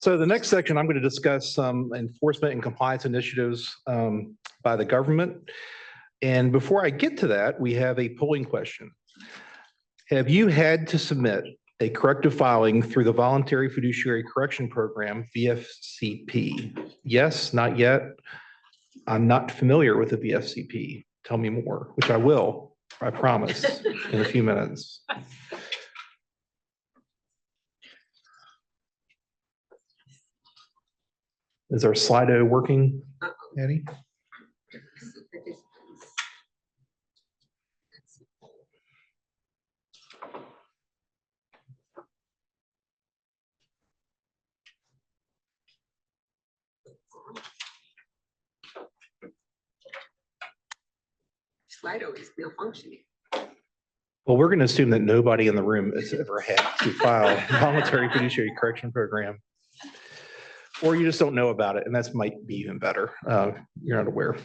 So the next section, I'm going to discuss some enforcement and compliance initiatives by the government. And before I get to that, we have a polling question. Have you had to submit a corrective filing through the Voluntary Fiduciary Correction Program, VFCP? Yes, not yet. I'm not familiar with the VFCP. Tell me more, which I will, I promise, in a few minutes. Is our Slido working, Eddie? Slido is still functioning. Well, we're going to assume that nobody in the room has ever had to file a voluntary fiduciary correction program, or you just don't know about it, and that might be even better. You're not aware.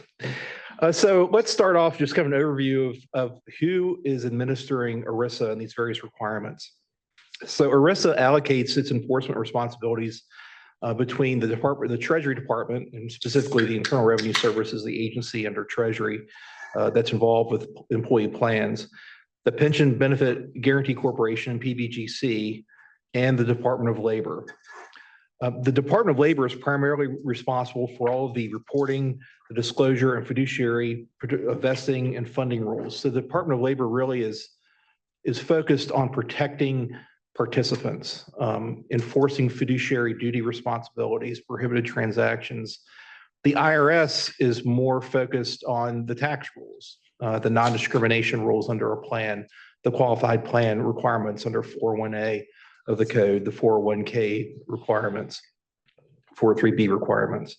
So let's start off just kind of an overview of who is administering ERISA and these various requirements. So ERISA allocates its enforcement responsibilities between the Treasury Department, and specifically the Internal Revenue Service is the agency under Treasury that's involved with employee plans, the Pension Benefit Guaranty Corporation, PBGC, and the Department of Labor. The Department of Labor is primarily responsible for all of the reporting, the disclosure, and fiduciary vesting and funding rules. So the Department of Labor really is focused on protecting participants, enforcing fiduciary duty responsibilities, prohibited transactions. The IRS is more focused on the tax rules, the non-discrimination rules under a plan, the qualified plan requirements under 401A of the code, the 401K requirements, 403B requirements.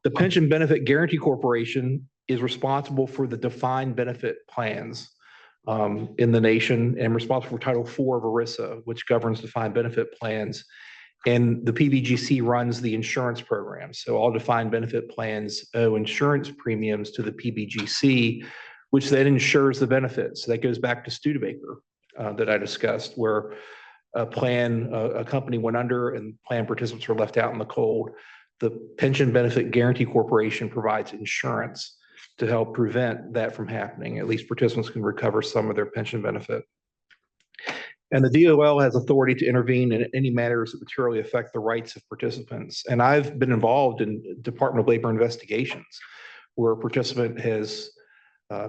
The Pension Benefit Guaranty Corporation is responsible for the defined benefit plans in the nation and responsible for Title IV of ERISA, which governs defined benefit plans. And the PBGC runs the insurance program. So all defined benefit plans owe insurance premiums to the PBGC, which then insures the benefits. So that goes back to Studebaker that I discussed, where a company went under and plan participants were left out in the cold. The Pension Benefit Guaranty Corporation provides insurance to help prevent that from happening. At least participants can recover some of their pension benefit. And the DOL has authority to intervene in any matters that materially affect the rights of participants. And I've been involved in Department of Labor investigations where a participant has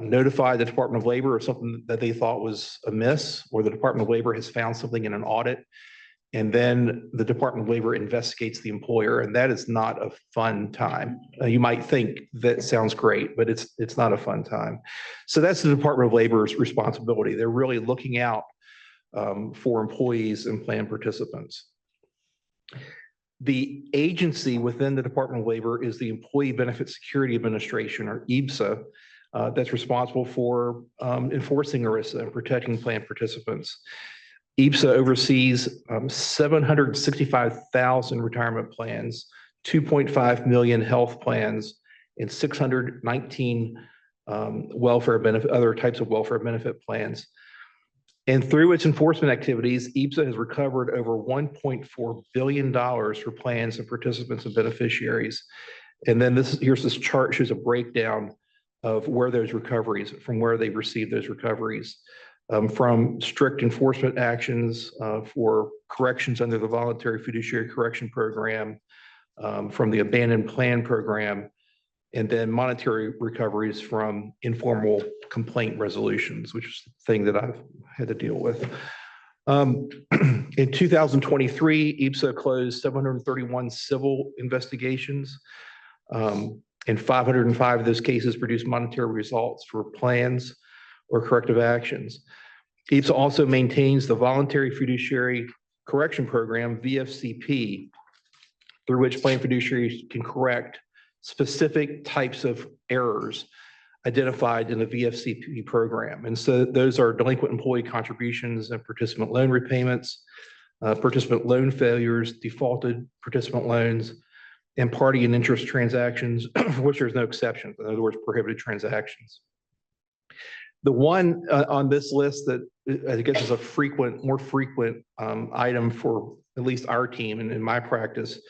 notified the Department of Labor of something that they thought was amiss, or the Department of Labor has found something in an audit, and then the Department of Labor investigates the employer, and that is not a fun time. You might think that sounds great, but it's not a fun time. So that's the Department of Labor's responsibility. They're really looking out for employees and plan participants. The agency within the Department of Labor is the Employee Benefit Security Administration, or EBSA, that's responsible for enforcing ERISA and protecting plan participants. EBSA oversees 765,000 retirement plans, 2.5 million health plans, and 619 welfare benefit, other types of welfare benefit plans. And through its enforcement activities, EBSA has recovered over $1.4 billion for plans and participants and beneficiaries. And then here's this chart shows a breakdown of where those recoveries, from where they've received those recoveries, from strict enforcement actions for corrections under the Voluntary Fiduciary Correction Program, from the Abandoned Plan Program, and then monetary recoveries from informal complaint resolutions, which is the thing that I've had to deal with. In 2023, EBSA closed 731 civil investigations, and 505 of those cases produced monetary results for plans or corrective actions. EBSA also maintains the Voluntary Fiduciary Correction Program, VFCP, through which plan fiduciaries can correct specific types of errors identified in the VFCP program. And so those are delinquent employee contributions and participant loan repayments, participant loan failures, defaulted participant loans, and party and interest transactions, for which there's no exception. In other words, prohibited transactions. The one on this list that I guess is a more frequent item for at least our team and in my practice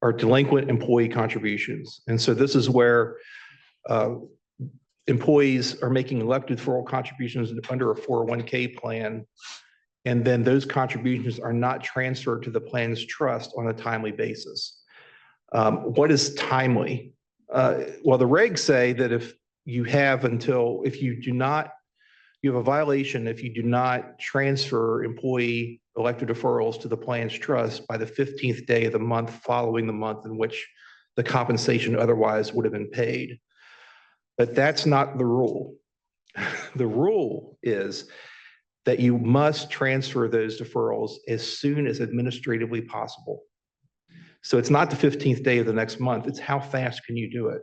are delinquent employee contributions. And so this is where employees are making elected deferral contributions under a 401k plan, and then those contributions are not transferred to the plan's trust on a timely basis. What is timely? Well, the regs say that if you have you have a violation if you do not transfer employee elected deferrals to the plan's trust by the 15th day of the month following the month in which the compensation otherwise would have been paid. But that's not the rule. The rule is that you must transfer those deferrals as soon as administratively possible. So it's not the 15th day of the next month, it's how fast can you do it?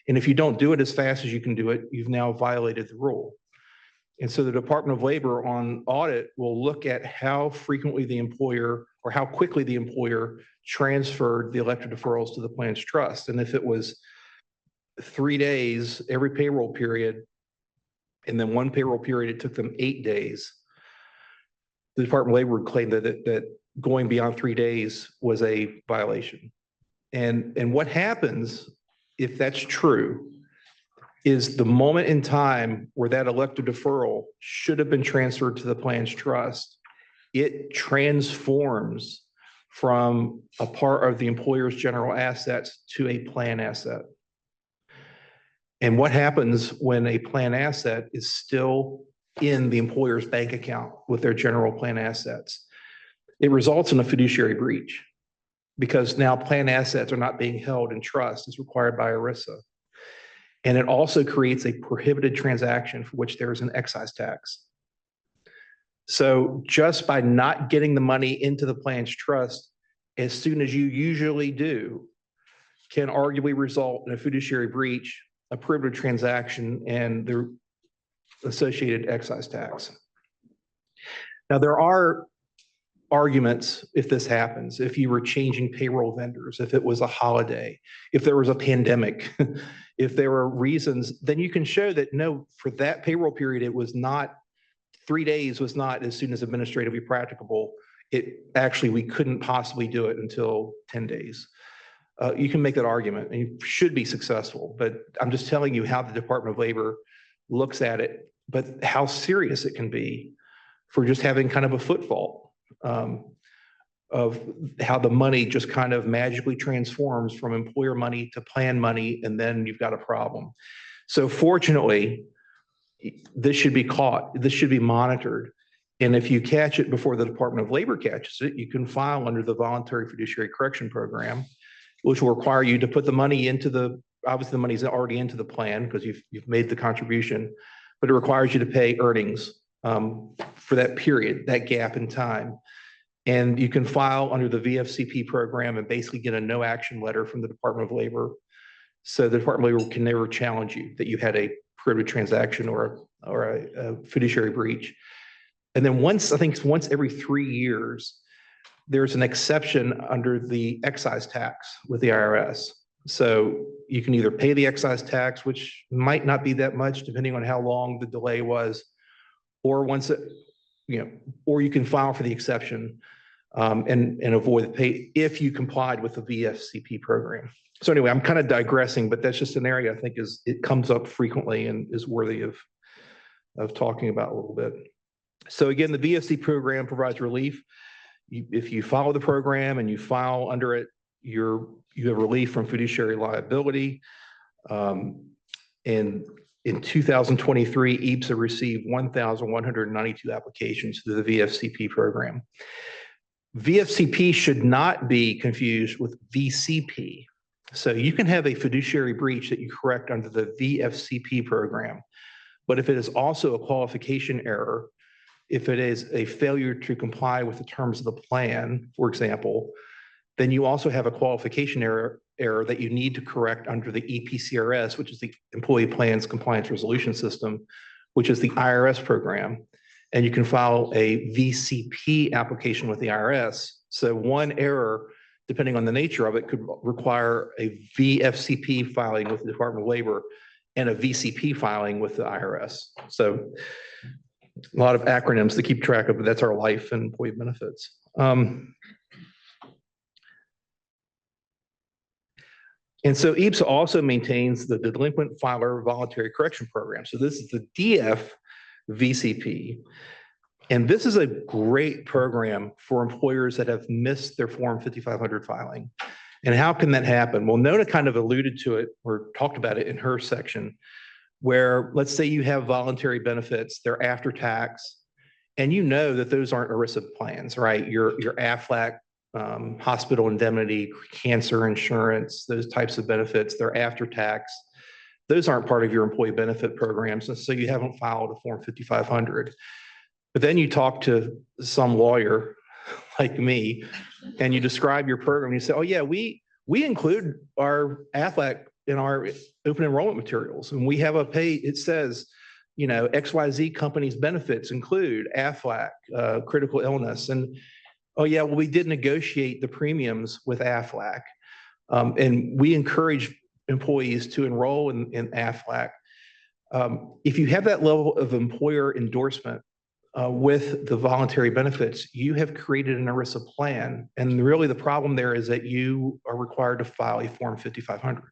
And if you don't do it as fast as you can do it, you've now violated the rule. And so the Department of Labor on audit will look at how frequently the employer or how quickly the employer transferred the elected deferrals to the plan's trust. And if it was 3 days every payroll period, and then one payroll period, it took them 8 days, the Department of Labor would claim that going beyond 3 days was a violation. And what happens if that's true is the moment in time where that elected deferral should have been transferred to the plan's trust, it transforms from a part of the employer's general assets to a plan asset. And what happens when a plan asset is still in the employer's bank account with their general plan assets? It results in a fiduciary breach because now plan assets are not being held in trust as required by ERISA. And it also creates a prohibited transaction for which there is an excise tax. So just by not getting the money into the plan's trust as soon as you usually do can arguably result in a fiduciary breach, a prohibited transaction, and the associated excise tax. Now, there are arguments if this happens, if you were changing payroll vendors, if it was a holiday, if there was a pandemic, if there were reasons, then you can show that no, for that payroll period, it was not 3 days was not as soon as administratively practicable. It actually, we couldn't possibly do it until 10 days. You can make that argument and you should be successful, but I'm just telling you how the Department of Labor looks at it, but how serious it can be for just having kind of a foot fault. Of how the money just kind of magically transforms from employer money to plan money, and then you've got a problem. So fortunately, this should be caught, this should be monitored. And if you catch it before the Department of Labor catches it, you can file under the Voluntary Fiduciary Correction Program, which will require you to put the money into obviously the money's already into the plan because you've made the contribution, but it requires you to pay earnings for that period, that gap in time. And you can file under the VFCP program and basically get a no action letter from the Department of Labor. So the Department of Labor can never challenge you that you had a prohibited transaction or a fiduciary breach. And then once every 3 years, there's an exception under the excise tax with the IRS. So you can either pay the excise tax, which might not be that much depending on how long the delay was, or or you can file for the exception and avoid the pay if you complied with the VFCP program. So anyway, I'm kind of digressing, but that's just an area I think it comes up frequently and is worthy of talking about a little bit. So again, the VFC program provides relief. If you follow the program and you file under it, you have relief from fiduciary liability. And in 2023, ERISA received 1,192 applications through the VFCP program. VFCP should not be confused with VCP. So you can have a fiduciary breach that you correct under the VFCP program, but if it is also a qualification error, if it is a failure to comply with the terms of the plan, for example, then you also have a qualification error that you need to correct under the EPCRS, which is the Employee Plans Compliance Resolution System, which is the IRS program. And you can file a VCP application with the IRS. So one error, depending on the nature of it, could require a VFCP filing with the Department of Labor. and a VCP filing with the IRS. So a lot of acronyms to keep track of, but that's our life and employee benefits. And so ERISA also maintains the Delinquent Filer Voluntary Correction Program. So this is the DF VCP. And this is a great program for employers that have missed their Form 5500 filing. And how can that happen? Well, Nona kind of alluded to it or talked about it in her section, where let's say you have voluntary benefits, they're after tax, and you know that those aren't ERISA plans, right? Your AFLAC, hospital indemnity, cancer insurance, those types of benefits, they're after tax. Those aren't part of your employee benefit programs, and so you haven't filed a Form 5500. But then you talk to some lawyer like me, and you describe your program, and you say, oh yeah, we include our AFLAC in our open enrollment materials, and we have a pay, it says, you know, XYZ companies benefits include AFLAC, critical illness, and oh yeah, well, we did negotiate the premiums with AFLAC, and we encourage employees to enroll in AFLAC. If you have that level of employer endorsement with the voluntary benefits, you have created an ERISA plan, and really the problem there is that you are required to file a Form 5500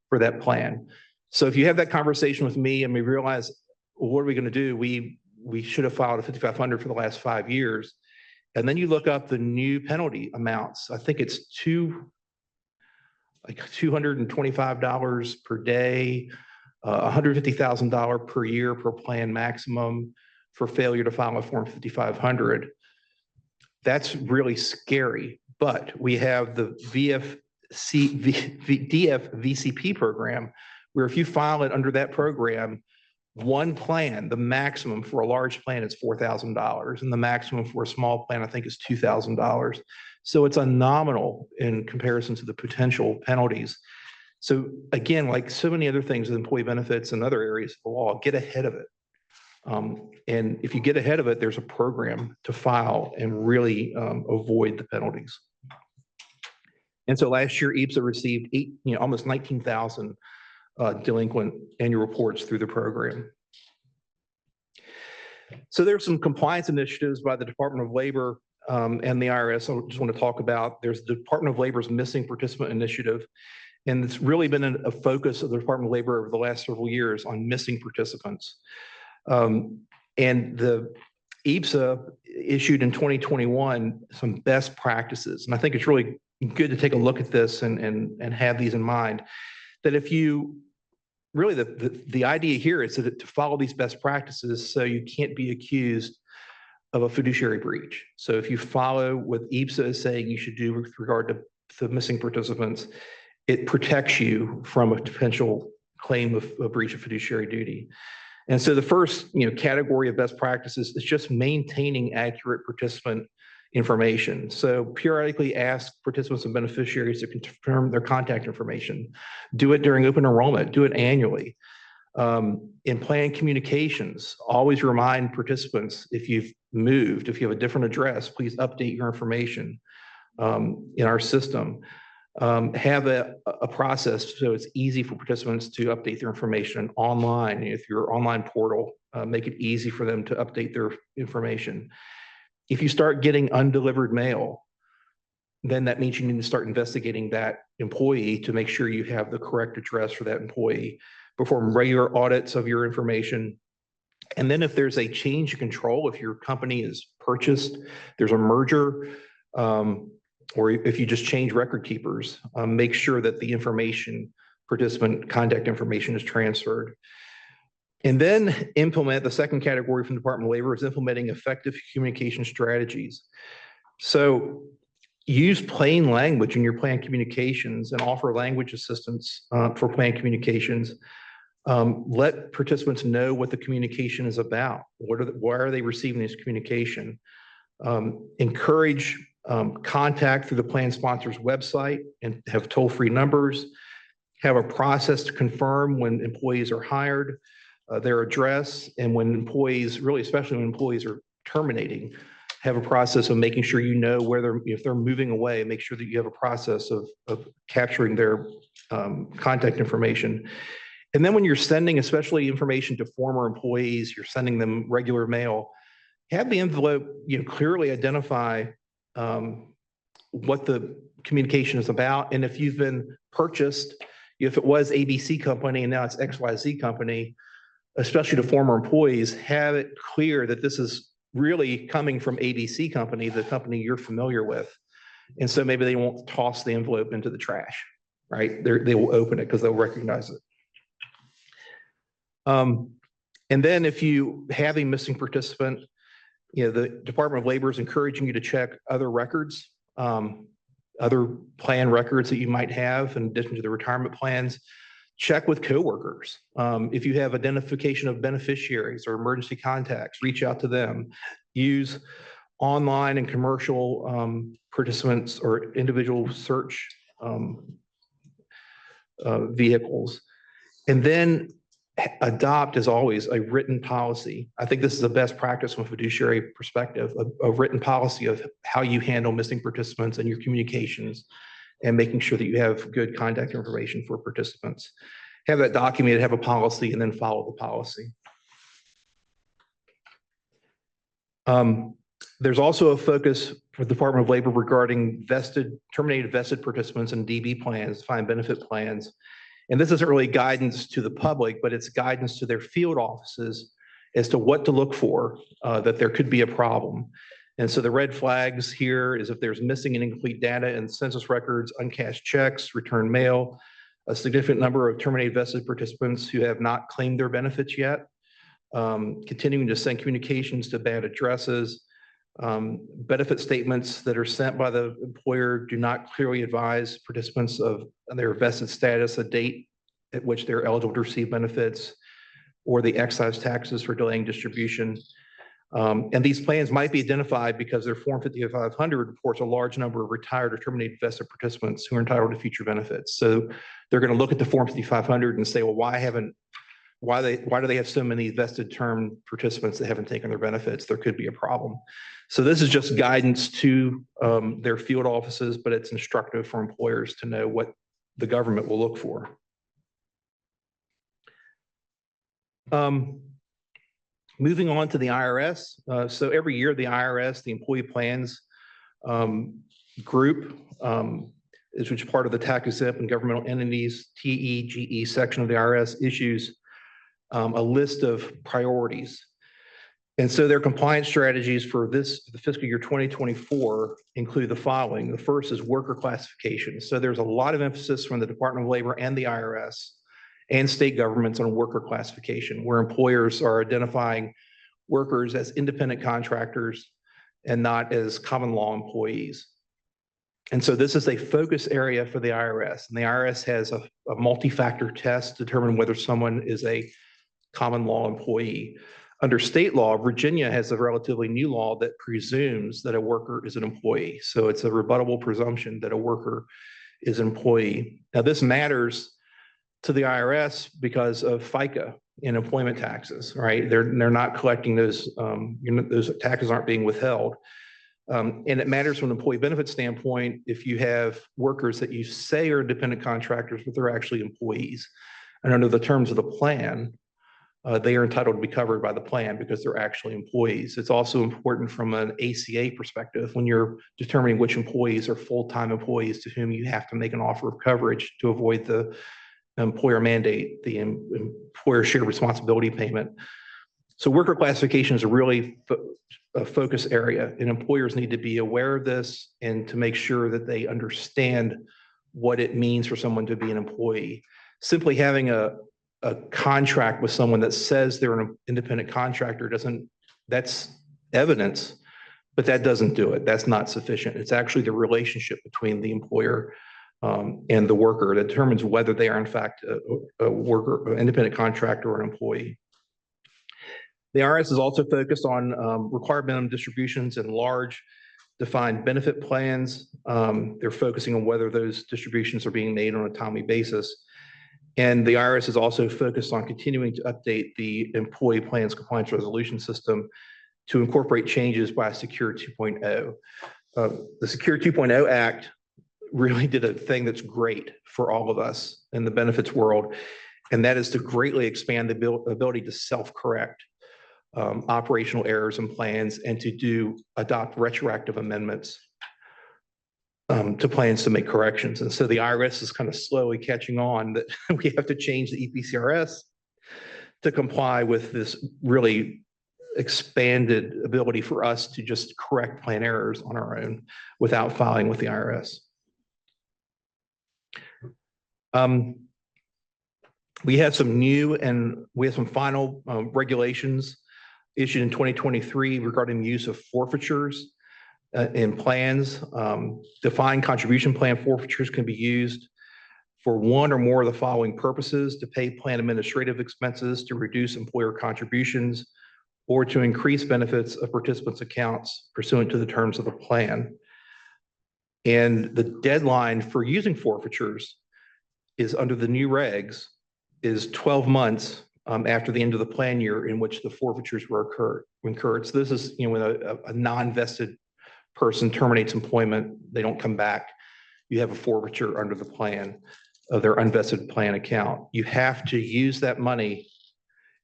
for that plan. So if you have that conversation with me and we realize, well, what are we going to do? We should have filed a 5500 for the last 5 years. And then you look up the new penalty amounts. I think it's $225 per day, $150,000 per year per plan maximum for failure to file a Form 5500. That's really scary. But we have the DF VCP program, where if you file it under that program, one plan, the maximum for a large plan is $4,000, and the maximum for a small plan, I think, is $2,000. So it's a nominal in comparison to the potential penalties. So again, like so many other things with employee benefits and other areas of the law, get ahead of it. And if you get ahead of it, there's a program to file and really avoid the penalties. And so last year, ERISA received almost 19,000 delinquent annual reports through the program. So there's some compliance initiatives by the Department of Labor and the IRS I just want to talk about. There's the Department of Labor's Missing Participant Initiative, and it's really been a focus of the Department of Labor over the last several years on missing participants. And the ERISA issued in 2021 some best practices, and I think it's really good to take a look at this and have these in mind. That if you really, the idea here is that to follow these best practices so you can't be accused of a fiduciary breach. So if you follow what ERISA is saying you should do with regard to the missing participants, it protects you from a potential claim of a breach of fiduciary duty. And so the first category of best practices is just maintaining accurate participant information. So periodically ask participants and beneficiaries to confirm their contact information. Do it during open enrollment, do it annually. In plan communications, always remind participants if you've moved, if you have a different address, please update your information in our system. Have a process so it's easy for participants to update their information online. If your online portal, make it easy for them to update their information. If you start getting undelivered mail, then that means you need to start investigating that employee to make sure you have the correct address for that employee. Perform regular audits of your information. And then if there's a change of control, if your company is purchased, there's a merger, or if you just change record keepers, make sure that the information, participant contact information is transferred. And then implement the second category from the Department of Labor is implementing effective communication strategies. So use plain language in your plan communications and offer language assistance for plan communications. Let participants know what the communication is about. Why are they receiving this communication? Encourage contact through the plan sponsor's website and have toll-free numbers. Have a process to confirm when employees are hired, their address, and when employees, really especially when employees are terminating, have a process of making sure you know where if they're moving away, make sure that you have a process of capturing their contact information. And then when you're sending, especially information to former employees, you're sending them regular mail, have the envelope, clearly identify what the communication is about. And if you've been purchased, if it was ABC company and now it's XYZ company, especially to former employees, have it clear that this is really coming from ABC company, the company you're familiar with. And so maybe they won't toss the envelope into the trash, right? They will open it because they'll recognize it. And then if you have a missing participant, the Department of Labor is encouraging you to check other records, other plan records that you might have in addition to the retirement plans. Check with coworkers. If you have identification of beneficiaries or emergency contacts, reach out to them. Use online and commercial participants or individual search vehicles. And then adopt, as always, a written policy. I think this is the best practice from a fiduciary perspective, a written policy of how you handle missing participants and your communications, and making sure that you have good contact information for participants. Have that documented, have a policy, and then follow the policy. There's also a focus for the Department of Labor regarding terminated vested participants and DB plans, defined benefit plans. And this isn't really guidance to the public, but it's guidance to their field offices as to what to look for, that there could be a problem. And so the red flags here is if there's missing and incomplete data in census records, uncashed checks, return mail, a significant number of terminated vested participants who have not claimed their benefits yet, continuing to send communications to bad addresses, benefit statements that are sent by the employer do not clearly advise participants of their vested status, a date at which they're eligible to receive benefits, or the excise taxes for delaying distribution. And these plans might be identified because their Form 5500 reports a large number of retired or terminated vested participants who are entitled to future benefits. So they're going to look at the Form 5500 and say, well, why do they have so many vested term participants that haven't taken their benefits? There could be a problem. So this is just guidance to their field offices, but it's instructive for employers to know what the government will look for. Moving on to the IRS. So every year, the IRS, the employee plans group, which is part of the tax exempt and governmental entities, TEGE section of the IRS, issues a list of priorities. And so their compliance strategies for the fiscal year 2024 include the following. The first is worker classification. So there's a lot of emphasis from the Department of Labor and the IRS and state governments on worker classification, where employers are identifying workers as independent contractors and not as common law employees. And so this is a focus area for the IRS. And the IRS has a multi-factor test to determine whether someone is a common law employee. Under state law, Virginia has a relatively new law that presumes that a worker is an employee. So it's a rebuttable presumption that a worker is an employee. Now this matters to the IRS because of FICA and employment taxes, right? They're not collecting those, those taxes aren't being withheld. And it matters from an employee benefit standpoint if you have workers that you say are independent contractors, but they're actually employees. And under the terms of the plan, they are entitled to be covered by the plan because they're actually employees. It's also important from an ACA perspective when you're determining which employees are full-time employees to whom you have to make an offer of coverage to avoid the employer mandate, the employer shared responsibility payment. So worker classification is a really a focus area, and employers need to be aware of this and to make sure that they understand what it means for someone to be an employee. Simply having a contract with someone that says they're an independent contractor that's evidence, but that doesn't do it. That's not sufficient. It's actually the relationship between the employer and the worker that determines whether they are in fact a worker, an independent contractor, or an employee. The IRS is also focused on required minimum distributions and large defined benefit plans. They're focusing on whether those distributions are being made on a timely basis. And the IRS is also focused on continuing to update the employee plans compliance resolution system to incorporate changes by Secure 2.0. The Secure 2.0 Act really did a thing that's great for all of us in the benefits world. And that is to greatly expand the ability to self-correct operational errors and plans and to adopt retroactive amendments to plans to make corrections. And so the IRS is kind of slowly catching on that we have to change the EPCRS to comply with this really expanded ability for us to just correct plan errors on our own without filing with the IRS. We have some new and we have some final regulations issued in 2023 regarding the use of forfeitures in plans. Defined contribution plan forfeitures can be used for one or more of the following purposes: to pay plan administrative expenses, to reduce employer contributions, or to increase benefits of participants' accounts pursuant to the terms of the plan. And the deadline for using forfeitures is under the new regs is 12 months after the end of the plan year in which the forfeitures were incurred. So this is, when a non-vested person terminates employment, they don't come back, you have a forfeiture under the plan of their unvested plan account. You have to use that money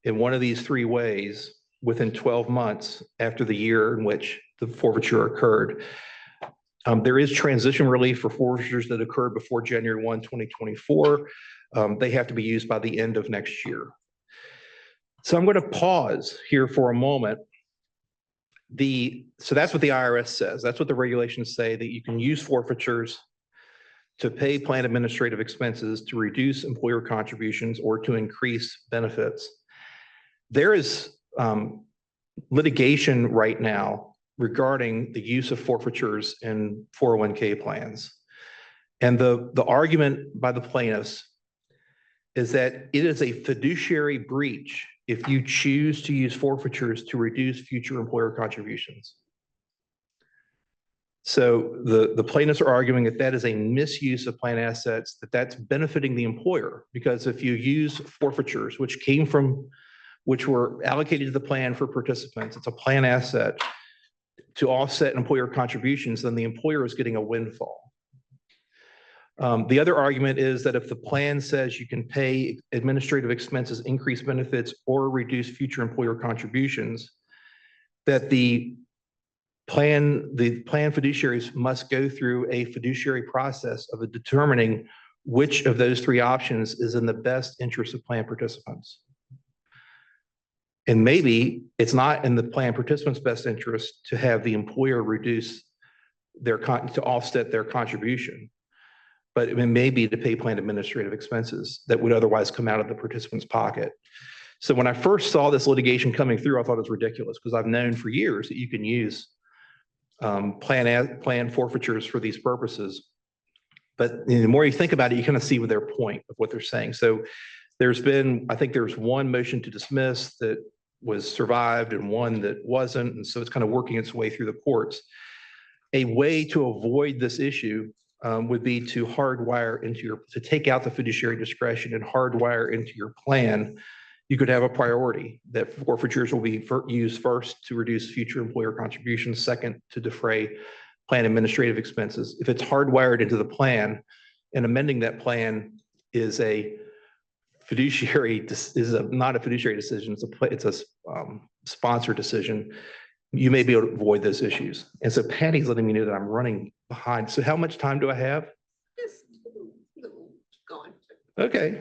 in one of these three ways within 12 months after the year in which the forfeiture occurred. There is transition relief for forfeitures that occurred before January 1, 2024. They have to be used by the end of next year. So I'm going to pause here for a moment. So that's what the IRS says. That's what the regulations say, that you can use forfeitures to pay plan administrative expenses, to reduce employer contributions, or to increase benefits. There is litigation right now regarding the use of forfeitures in 401k plans. And the argument by the plaintiffs is that it is a fiduciary breach if you choose to use forfeitures to reduce future employer contributions. So the plaintiffs are arguing that that is a misuse of plan assets, that's benefiting the employer, because if you use forfeitures, which were allocated to the plan for participants, it's a plan asset to offset employer contributions, then the employer is getting a windfall. The other argument is that if the plan says you can pay administrative expenses, increase benefits, or reduce future employer contributions, that the plan fiduciaries must go through a fiduciary process of determining which of those three options is in the best interest of plan participants. And maybe it's not in the plan participants' best interest to have the employer reduce to offset their contribution, but it may be to pay plan administrative expenses that would otherwise come out of the participant's pocket. So when I first saw this litigation coming through, I thought it was ridiculous, because I've known for years that you can use plan forfeitures for these purposes. But the more you think about it, you kind of see their point of what they're saying. So I think there's one motion to dismiss that was survived and one that wasn't. And so it's kind of working its way through the courts. A way to avoid this issue would be to to take out the fiduciary discretion and hardwire into your plan. You could have a priority that forfeitures will be used first to reduce future employer contributions, second to defray plan administrative expenses. If it's hardwired into the plan, and amending that plan is not a fiduciary decision, it's a sponsor decision, you may be able to avoid those issues. And so Patty's letting me know that I'm running behind. So how much time do I have? Just keep going. Okay.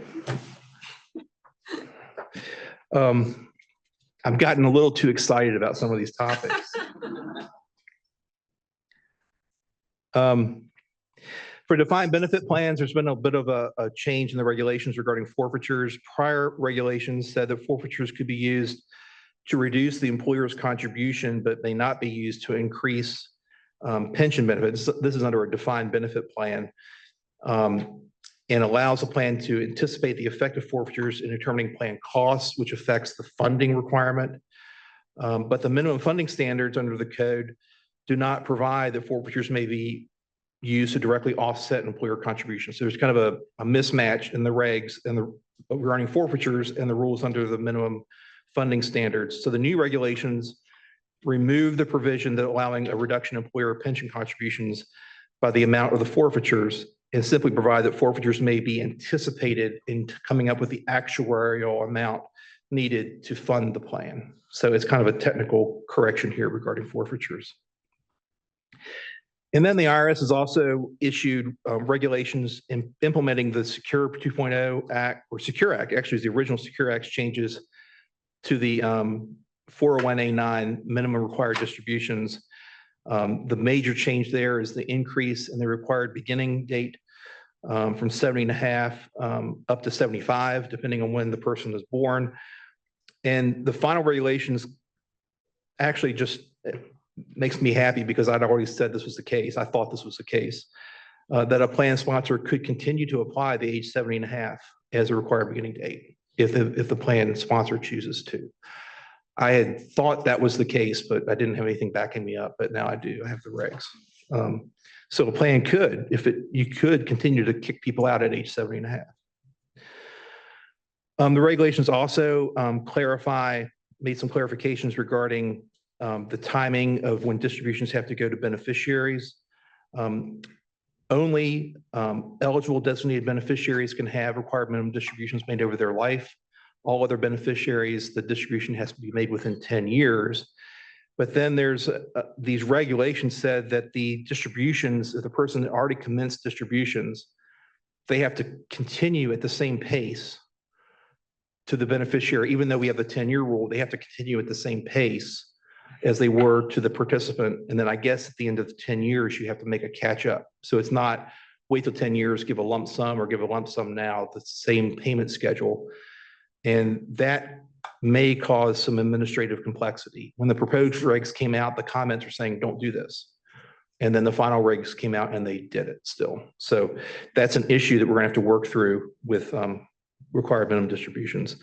I've gotten a little too excited about some of these topics. For defined benefit plans, there's been a bit of a change in the regulations regarding forfeitures. Prior regulations said that forfeitures could be used to reduce the employer's contribution, but may not be used to increase pension benefits. This is under a defined benefit plan, and allows a plan to anticipate the effect of forfeitures in determining plan costs, which affects the funding requirement. But the minimum funding standards under the code do not provide that forfeitures may be used to directly offset employer contributions. So there's kind of a mismatch in the regs and regarding forfeitures and the rules under the minimum funding standards. So the new regulations remove the provision that allowing a reduction in employer pension contributions by the amount of the forfeitures, and simply provide that forfeitures may be anticipated in coming up with the actuarial amount needed to fund the plan. So it's kind of a technical correction here regarding forfeitures. And then the IRS has also issued regulations in implementing the Secure 2.0 Act, or Secure Act, actually is the original Secure Act changes to the 401A9 minimum required distributions. The major change there is the increase in the required beginning date from 70 and a half up to 75, depending on when the person was born. And the final regulations actually just makes me happy because I'd already said this was the case. I thought this was the case, that a plan sponsor could continue to apply the age 70 and a half as a required beginning date if the plan sponsor chooses to. I had thought that was the case, but I didn't have anything backing me up, but now I do. I have the regs. So a plan could, you could continue to kick people out at age 70 and a half. The regulations also made some clarifications regarding the timing of when distributions have to go to beneficiaries. Only eligible designated beneficiaries can have required minimum distributions made over their life. All other beneficiaries, the distribution has to be made within 10 years. But then there's these regulations said that the distributions, if the person already commenced distributions, they have to continue at the same pace to the beneficiary. Even though we have the 10-year rule, they have to continue at the same pace as they were to the participant. And then I guess at the end of the 10 years, you have to make a catch up. So it's not wait till 10 years, give a lump sum or give a lump sum now, the same payment schedule. And that may cause some administrative complexity. When the proposed regs came out, the comments were saying, don't do this. And then the final regs came out and they did it still. So that's an issue that we're gonna have to work through with required minimum distributions.